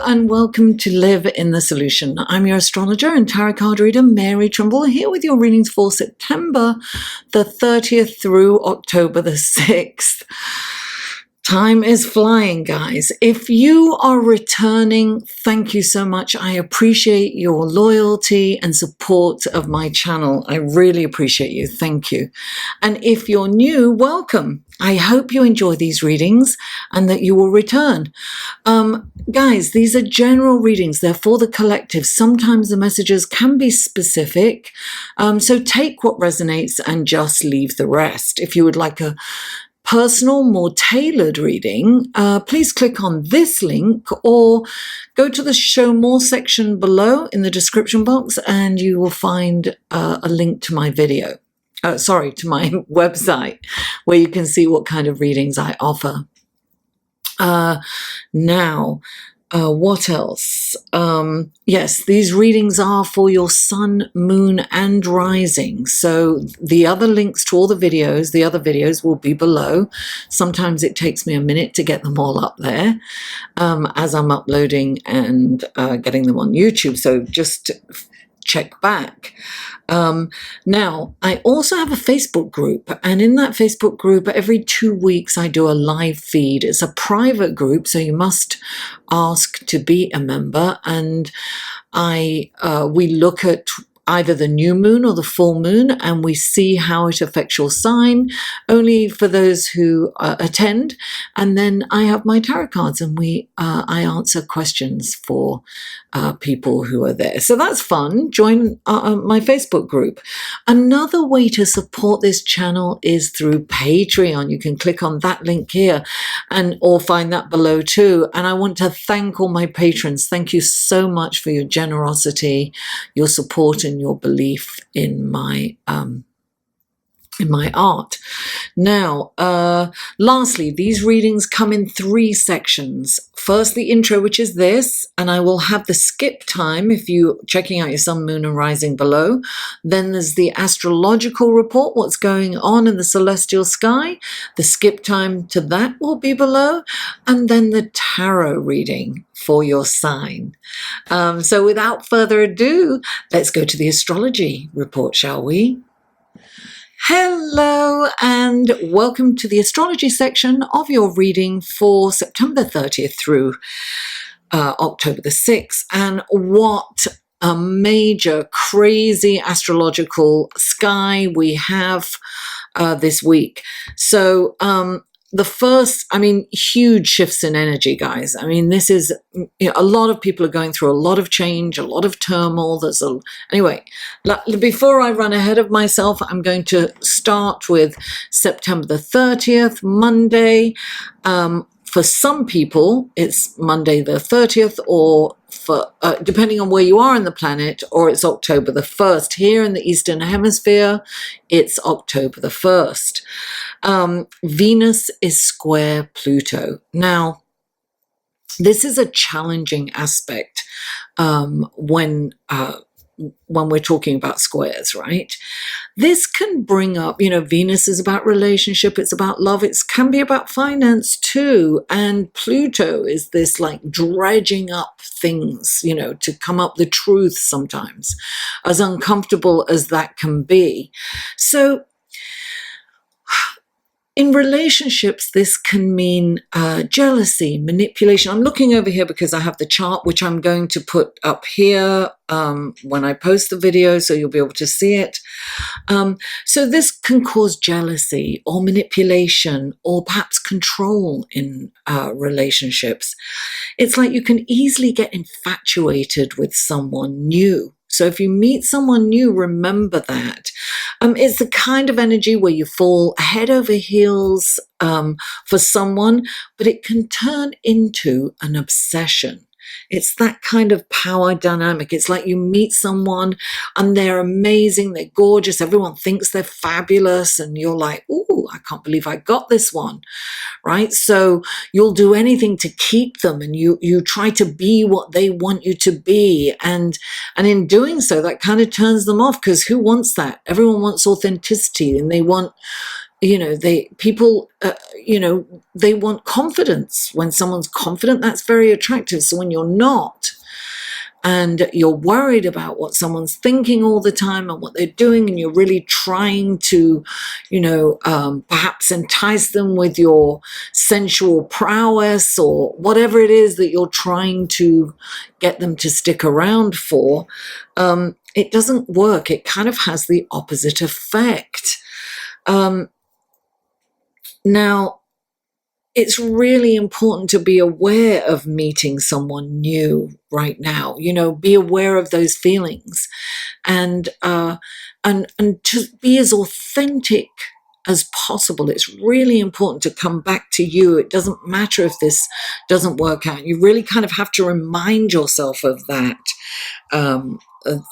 and welcome to Live in the Solution. I'm your astrologer and tarot card reader, Mary Trimble, here with your readings for September the 30th through October the 6th. Time is flying, guys. If you are returning, thank you so much. I appreciate your loyalty and support of my channel. I really appreciate you. Thank you. And if you're new, welcome. I hope you enjoy these readings and that you will return. Guys, these are general readings. They're for the collective. Sometimes the messages can be specific. So take what resonates and just leave the rest. If you would like a personal, more tailored reading, please click on this link or go to the show more section below in the description box and you will find a link to my video. To my website where you can see what kind of readings I offer. What else? Yes, these readings are for your sun, moon, and rising. So the other links to all the other videos will be below. Sometimes it takes me a minute to get them all up there as I'm uploading and getting them on YouTube. So just check back. Now, I also have a Facebook group, and in that Facebook group, every 2 weeks I do a live feed. It's a private group, so you must ask to be a member, and we look at either the new moon or the full moon, and we see how it affects your sign, only for those who attend. And then I have my tarot cards, and I answer questions for people who are there. So that's fun. Join my Facebook group. Another way to support this channel is through Patreon. You can click on that link here or find that below too. And I want to thank all my patrons. Thank you so much for your generosity, your support, and your belief in my art. Now, lastly, these readings come in 3 sections. First, the intro, which is this, and I will have the skip time if you're checking out your sun, moon, and rising below. Then there's the astrological report, what's going on in the celestial sky. The skip time to that will be below. And then the tarot reading for your sign. So without further ado, let's go to the astrology report, shall we? Hello and welcome to the astrology section of your reading for September 30th through October the 6th. And what a major, crazy astrological sky we have this week. So the first, huge shifts in energy, guys. This is, a lot of people are going through a lot of change, a lot of turmoil. Anyway, before I run ahead of myself, I'm going to start with September the 30th, Monday. For some people, it's Monday the 30th, or for depending on where you are in the planet, or it's October the 1st. Here in the Eastern Hemisphere, it's October the 1st. Venus is square Pluto. Now, this is a challenging aspect when we're talking about squares, right? This can bring up, Venus is about relationship, it's about love, it can be about finance too. And Pluto is this dredging up things, to come up the truth sometimes, as uncomfortable as that can be. So in relationships, this can mean jealousy, manipulation. I'm looking over here because I have the chart, which I'm going to put up here when I post the video, so you'll be able to see it. So this can cause jealousy or manipulation or perhaps control in relationships. It's like you can easily get infatuated with someone new. So if you meet someone new, remember that. It's the kind of energy where you fall head over heels for someone, but it can turn into an obsession. It's that kind of power dynamic. It's like you meet someone and they're amazing, they're gorgeous, everyone thinks they're fabulous, and you're like, ooh, I can't believe I got this one, right? So you'll do anything to keep them, and you try to be what they want you to be, and in doing so, that kind of turns them off, because who wants that? Everyone wants authenticity, and they want people, they want confidence. When someone's confident, that's very attractive. So when you're not, and you're worried about what someone's thinking all the time and what they're doing, and you're really trying to, perhaps entice them with your sensual prowess or whatever it is that you're trying to get them to stick around for, it doesn't work. It kind of has the opposite effect. Now, it's really important to be aware of meeting someone new right now. Be aware of those feelings, and to be as authentic as possible. It's really important to come back to you. It doesn't matter if this doesn't work out. You really kind of have to remind yourself of that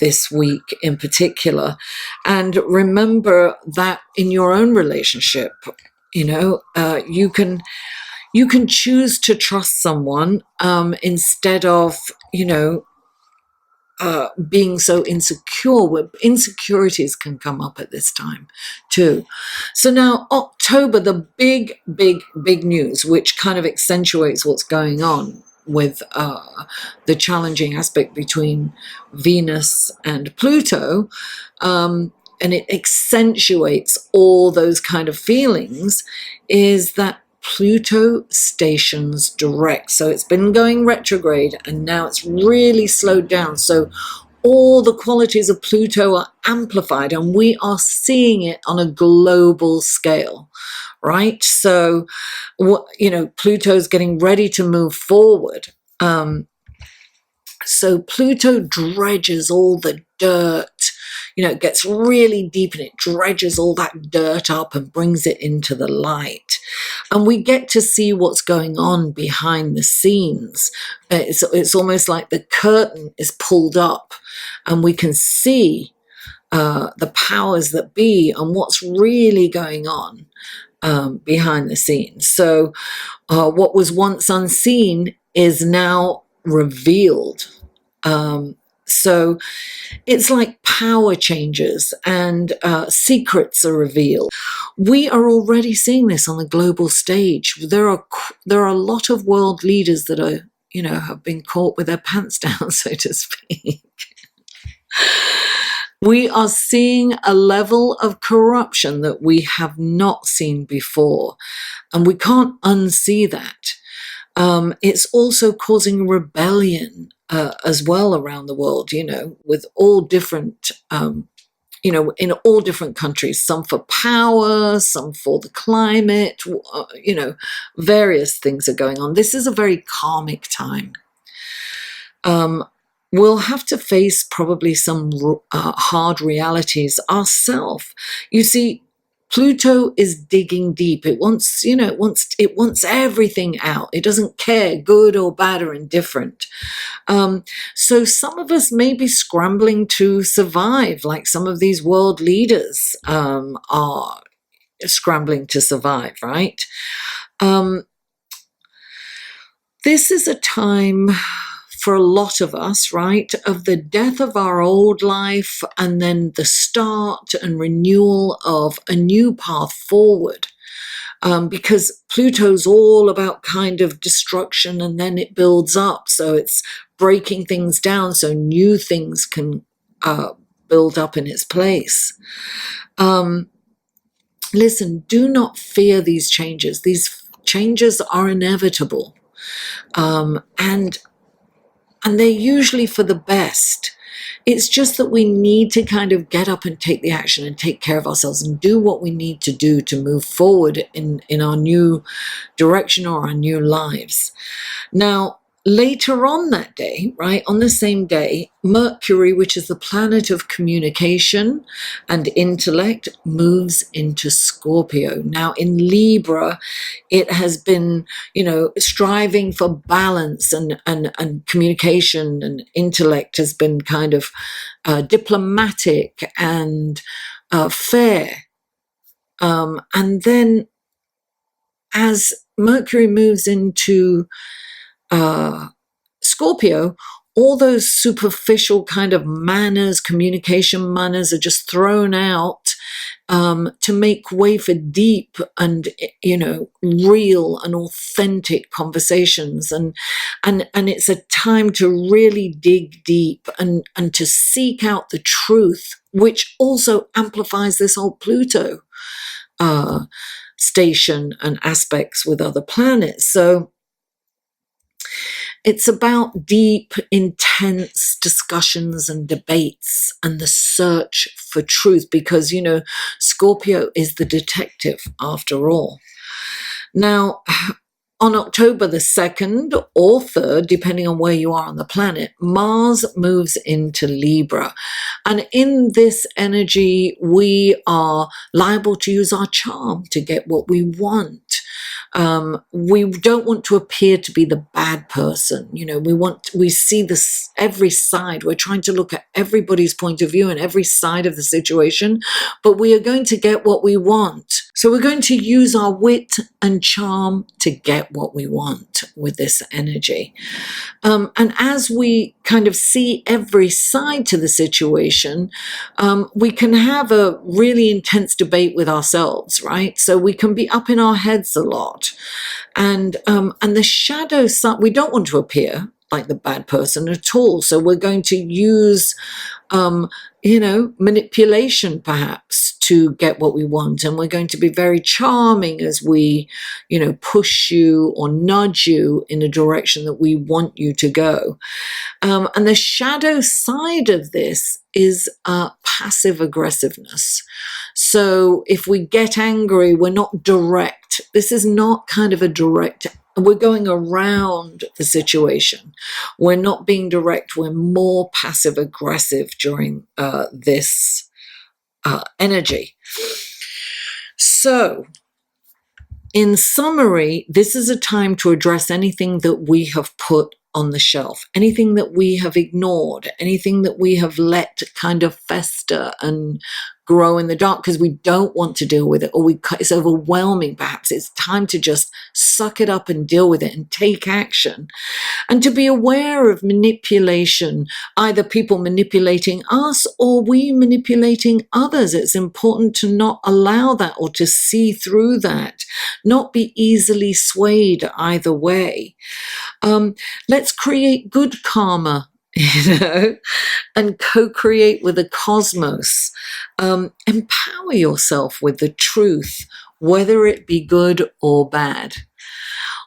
this week in particular, and remember that in your own relationship, you can choose to trust someone instead of, being so insecure. Where insecurities can come up at this time too. So now October, the big news, which kind of accentuates what's going on with the challenging aspect between Venus and Pluto, and it accentuates all those kind of feelings, is that Pluto stations direct. So it's been going retrograde and now it's really slowed down. So all the qualities of Pluto are amplified, and we are seeing it on a global scale, right? So, Pluto's getting ready to move forward. So Pluto dredges all the dirt, it gets really deep and it dredges all that dirt up and brings it into the light. And we get to see what's going on behind the scenes. It's almost like the curtain is pulled up and we can see the powers that be and what's really going on behind the scenes. So what was once unseen is now revealed. So it's like power changes and secrets are revealed. We are already seeing this on the global stage. There are a lot of world leaders that are, have been caught with their pants down, so to speak. We are seeing a level of corruption that we have not seen before, and we can't unsee that. It's also causing rebellion as well around the world, with all different, in all different countries, some for power, some for the climate, various things are going on. This is a very karmic time. We'll have to face probably some hard realities ourselves. You see, Pluto is digging deep. It wants, it wants everything out. It doesn't care, good or bad or indifferent. So some of us may be scrambling to survive, like some of these world leaders are scrambling to survive, right? This is a time for a lot of us, right, of the death of our old life and then the start and renewal of a new path forward. Because Pluto's all about kind of destruction and then it builds up. So it's breaking things down so new things can build up in its place. Listen, do not fear these changes. These changes are inevitable. And they're usually for the best. It's just that we need to kind of get up and take the action and take care of ourselves and do what we need to do to move forward in our new direction or our new lives. Now, later on that day, right, on the same day, Mercury, which is the planet of communication and intellect, moves into Scorpio. Now, in Libra, it has been, striving for balance and communication and intellect has been kind of diplomatic and fair. And then as Mercury moves into Scorpio, all those superficial kind of manners, communication manners are just thrown out, to make way for deep and, real and authentic conversations. And it's a time to really dig deep and to seek out the truth, which also amplifies this whole Pluto station and aspects with other planets. So it's about deep, intense discussions and debates and the search for truth, because, Scorpio is the detective after all. Now, on October the 2nd or 3rd, depending on where you are on the planet, Mars moves into Libra. And in this energy, we are liable to use our charm to get what we want. We don't want to appear to be the bad person. We see this every side. We're trying to look at everybody's point of view and every side of the situation, but we are going to get what we want. So we're going to use our wit and charm to get what we want with this energy. And as we kind of see every side to the situation, we can have a really intense debate with ourselves, right? So we can be up in our heads a lot. And the shadow side, we don't want to appear like the bad person at all. So we're going to use, manipulation perhaps to get what we want. And we're going to be very charming as we, push you or nudge you in a direction that we want you to go. And the shadow side of this is passive aggressiveness. So if we get angry, we're not direct. This is not kind of a direct. We're going around the situation. We're not being direct. We're more passive aggressive during this energy. So, in summary, this is a time to address anything that we have put on the shelf, anything that we have ignored, anything that we have let kind of fester and grow in the dark because we don't want to deal with it, or it's overwhelming perhaps. It's time to just suck it up and deal with it and take action. And to be aware of manipulation, either people manipulating us or we manipulating others. It's important to not allow that or to see through that, not be easily swayed either way. Let's create good karma, and co-create with the cosmos. Empower yourself with the truth, whether it be good or bad.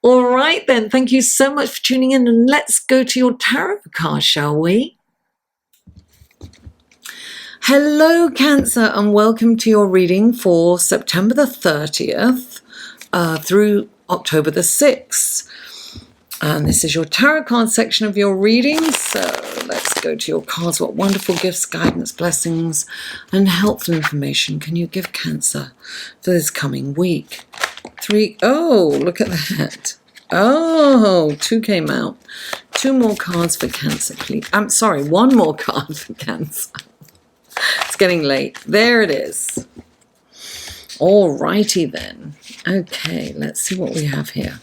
All right, then. Thank you so much for tuning in, and let's go to your tarot card, shall we? Hello, Cancer, and welcome to your reading for September the 30th through October the 6th. And this is your tarot card section of your reading. So let's go to your cards. What wonderful gifts, guidance, blessings, and helpful information can you give Cancer for this coming week? 3. Oh, look at that. Oh, 2 came out. 2 more cards for Cancer, please. I'm sorry, 1 more card for Cancer. It's getting late. There it is. All righty then. Okay, let's see what we have here.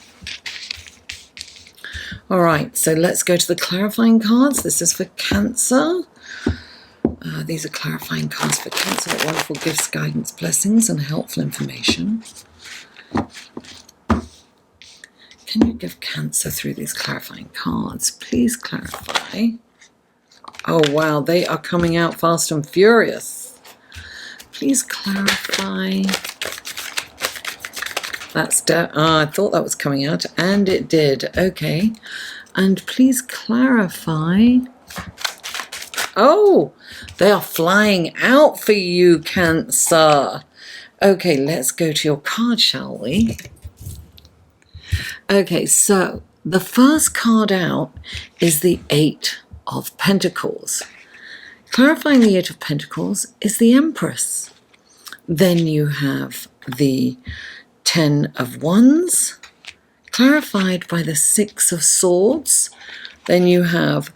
All right, so let's go to the clarifying cards. This is for Cancer. These are clarifying cards for Cancer. What wonderful gifts, guidance, blessings, and helpful information can you give Cancer through these clarifying cards? Please clarify. Oh, wow, they are coming out fast and furious. Please clarify. That's I thought that was coming out, and it did. Okay. And please clarify. Oh, they are flying out for you, Cancer. Okay, let's go to your card, shall we? Okay, so the first card out is the 8 of Pentacles. Clarifying the 8 of Pentacles is the Empress. Then you have the 10 of Wands, clarified by the 6 of Swords. Then you have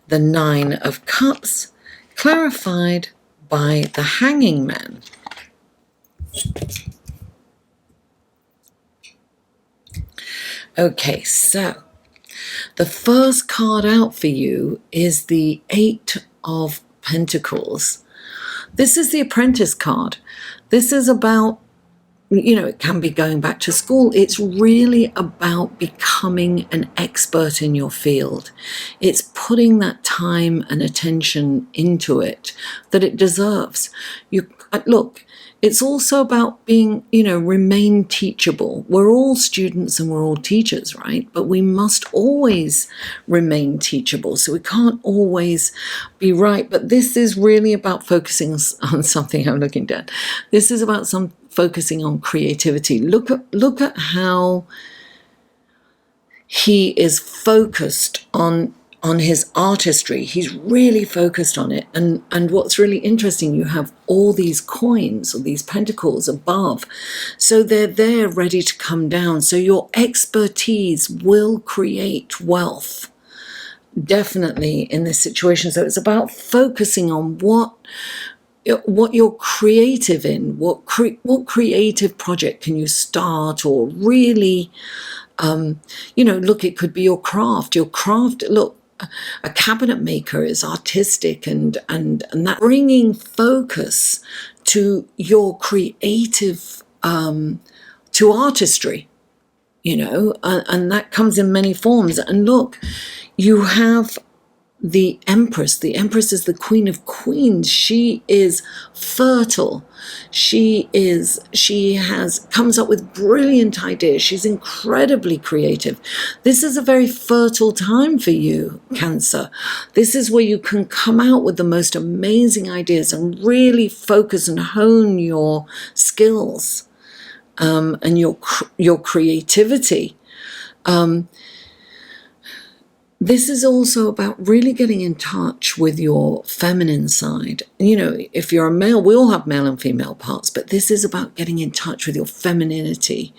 the 9 of Cups, clarified by the Hanging Man. Okay, so the first card out for you is the 8 of Pentacles. This is the Apprentice card. This is about, it can be going back to school. It's really about becoming an expert in your field. It's putting that time and attention into it that it deserves. Look, it's also about being, remain teachable. We're all students and we're all teachers, right? But we must always remain teachable. So we can't always be right. But this is really about focusing on something. I'm looking down. This is about focusing on creativity. Look at how he is focused on his artistry. He's really focused on it. And what's really interesting, you have all these coins or these pentacles above. So they're there ready to come down. So your expertise will create wealth, definitely, in this situation. So it's about focusing on what you're creative in, what creative project can you start, or really, look, it could be your craft. Look, a cabinet maker is artistic, and that bringing focus to your creative, to artistry, and that comes in many forms. And look, you have the Empress. The Empress is the Queen of Queens. She is fertile. She comes up with brilliant ideas. She's incredibly creative. This is a very fertile time for you, Cancer. This is where you can come out with the most amazing ideas and really focus and hone your skills, and your creativity. This is also about really getting in touch with your feminine side. If you're a male, we all have male and female parts, but this is about getting in touch with your femininity,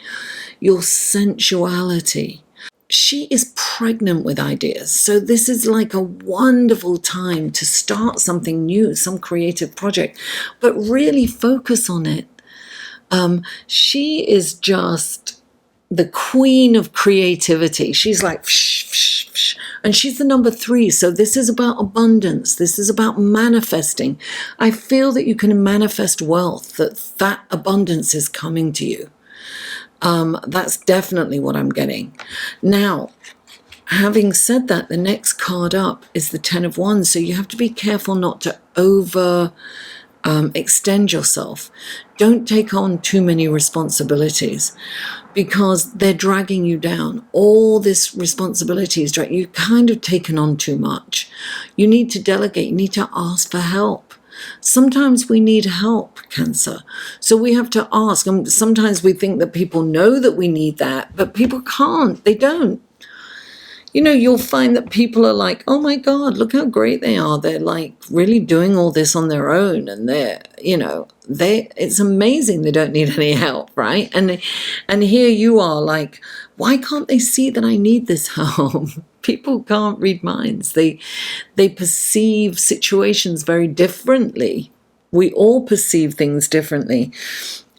your sensuality. She is pregnant with ideas. So this is like a wonderful time to start something new, some creative project, but really focus on it. She is just the queen of creativity. She's like, and she's the number 3. So this is about abundance. This is about manifesting. I feel that you can manifest wealth, that abundance is coming to you. That's definitely what I'm getting. Now, having said that, the next card up is the 10 of Wands. So you have to be careful not to extend yourself. Don't take on too many responsibilities, because they're dragging you down. All this responsibility is dragging. You've kind of taken on too much. You need to delegate. You need to ask for help. Sometimes we need help, Cancer. So we have to ask. And sometimes we think that people know that we need that, but people can't. They don't. You'll find that people are like, oh my God, look how great they are. They're like really doing all this on their own. And it's amazing. They don't need any help, right? And here you are like, why can't they see that I need this help? People can't read minds. They perceive situations very differently. We all perceive things differently.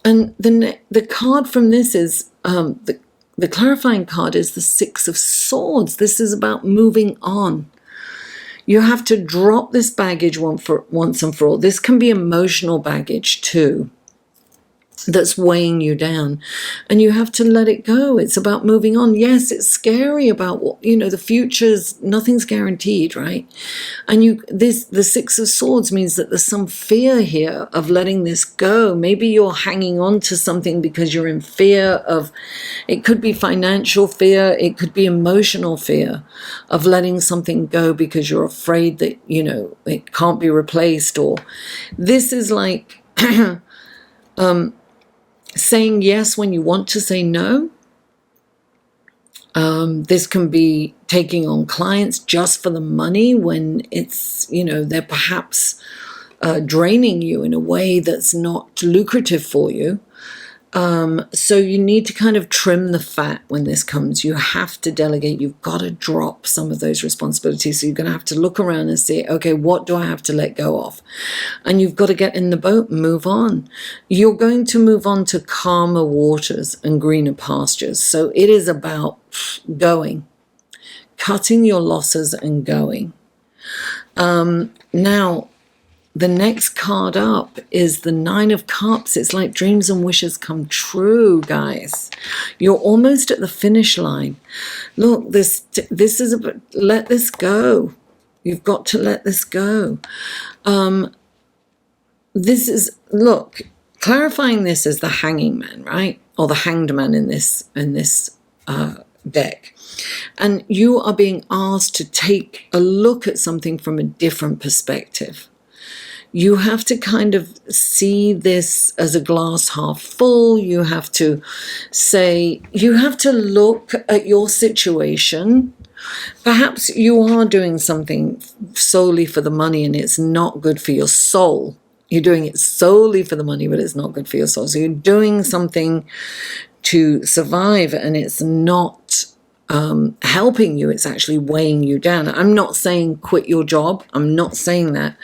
And the card from this is, the clarifying card is the 6 of Swords. This is about moving on. You have to drop this baggage once and for all. This can be emotional baggage too, that's weighing you down, and you have to let it go. It's about moving on. Yes, it's scary about what, the future's, nothing's guaranteed, right? And the 6 of Swords means that there's some fear here of letting this go. Maybe you're hanging on to something because you're in fear of, it could be financial fear, it could be emotional fear of letting something go because you're afraid that, it can't be replaced. Or this is like saying yes when you want to say no. This can be taking on clients just for the money when it's, they're perhaps draining you in a way that's not lucrative for you. So you need to kind of trim the fat when this comes. You have to delegate. You've got to drop some of those responsibilities. So you're going to have to look around and see, okay, what do I have to let go of? And you've got to get in the boat and move on. You're going to move on to calmer waters and greener pastures. So it is about going, cutting your losses and going. Now, the next card up is the Nine of Cups. It's like dreams and wishes come true, guys. You're almost at the finish line. Look, this is let this go. You've got to let this go. This is, look, clarifying this as the Hanging Man, right? Or the Hanged Man in this deck. And you are being asked to take a look at something from a different perspective. You have to kind of see this as a glass half full. You have to say, you have to look at your situation. Perhaps you are doing something solely for the money and it's not good for your soul. You're doing it solely for the money, but it's not good for your soul. So you're doing something to survive and it's not helping you. It's actually weighing you down. I'm not saying quit your job. I'm not saying that.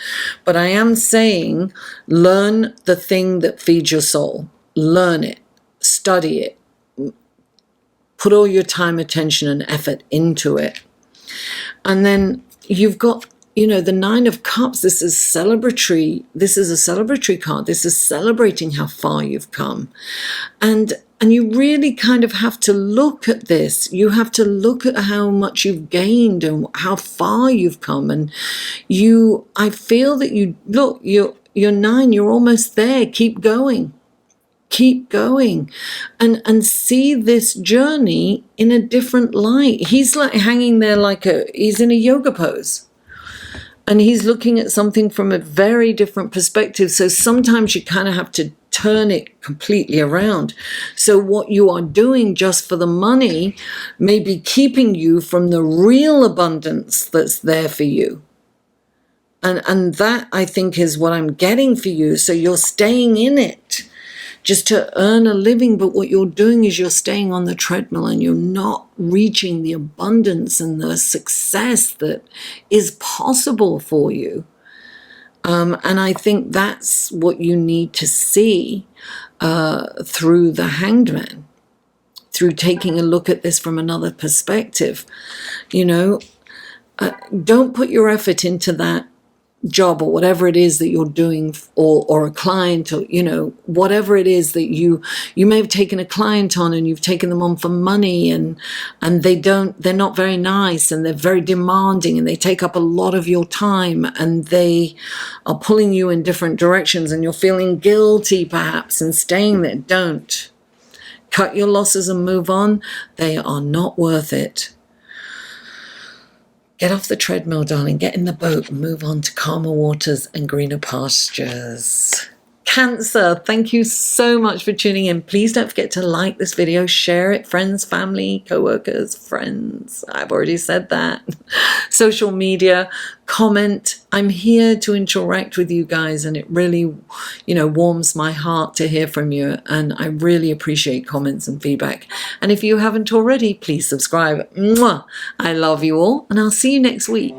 But I am saying learn the thing that feeds your soul. Learn it. Study it. Put all your time, attention, and effort into it. And then you've got, you know, the Nine of Cups. This is celebratory. This is a celebratory card. This is celebrating how far you've come. And you really kind of have to look at this. You have to look at how much you've gained and how far you've come. And I feel that you're 9, you're almost there. Keep going. Keep going and see this journey in a different light. He's like hanging there he's in a yoga pose. And he's looking at something from a very different perspective. So sometimes you kind of have to turn it completely around. So what you are doing just for the money may be keeping you from the real abundance that's there for you. And that, I think, is what I'm getting for you. So you're staying in it just to earn a living, but what you're doing is you're staying on the treadmill and you're not reaching the abundance and the success that is possible for you. And I think that's what you need to see through the Hanged Man, through taking a look at this from another perspective. You know, don't put your effort into that job or whatever it is that you're doing, or a client, or, you know, whatever it is that you may have taken a client on and you've taken them on for money and they're not very nice and they're very demanding and they take up a lot of your time and they are pulling you in different directions and you're feeling guilty perhaps and staying there. Don't. Cut your losses and move on. They are not worth it. Get off the treadmill, darling. Get in the boat and move on to calmer waters and greener pastures. Cancer, thank you so much for tuning in. Please don't forget to like this video, share it, friends, family, co-workers, friends. I've already said that. Social media, comment. I'm here to interact with you guys, and it really, you know, warms my heart to hear from you. And I really appreciate comments and feedback. And if you haven't already, please subscribe. Mwah! I love you all, and I'll see you next week.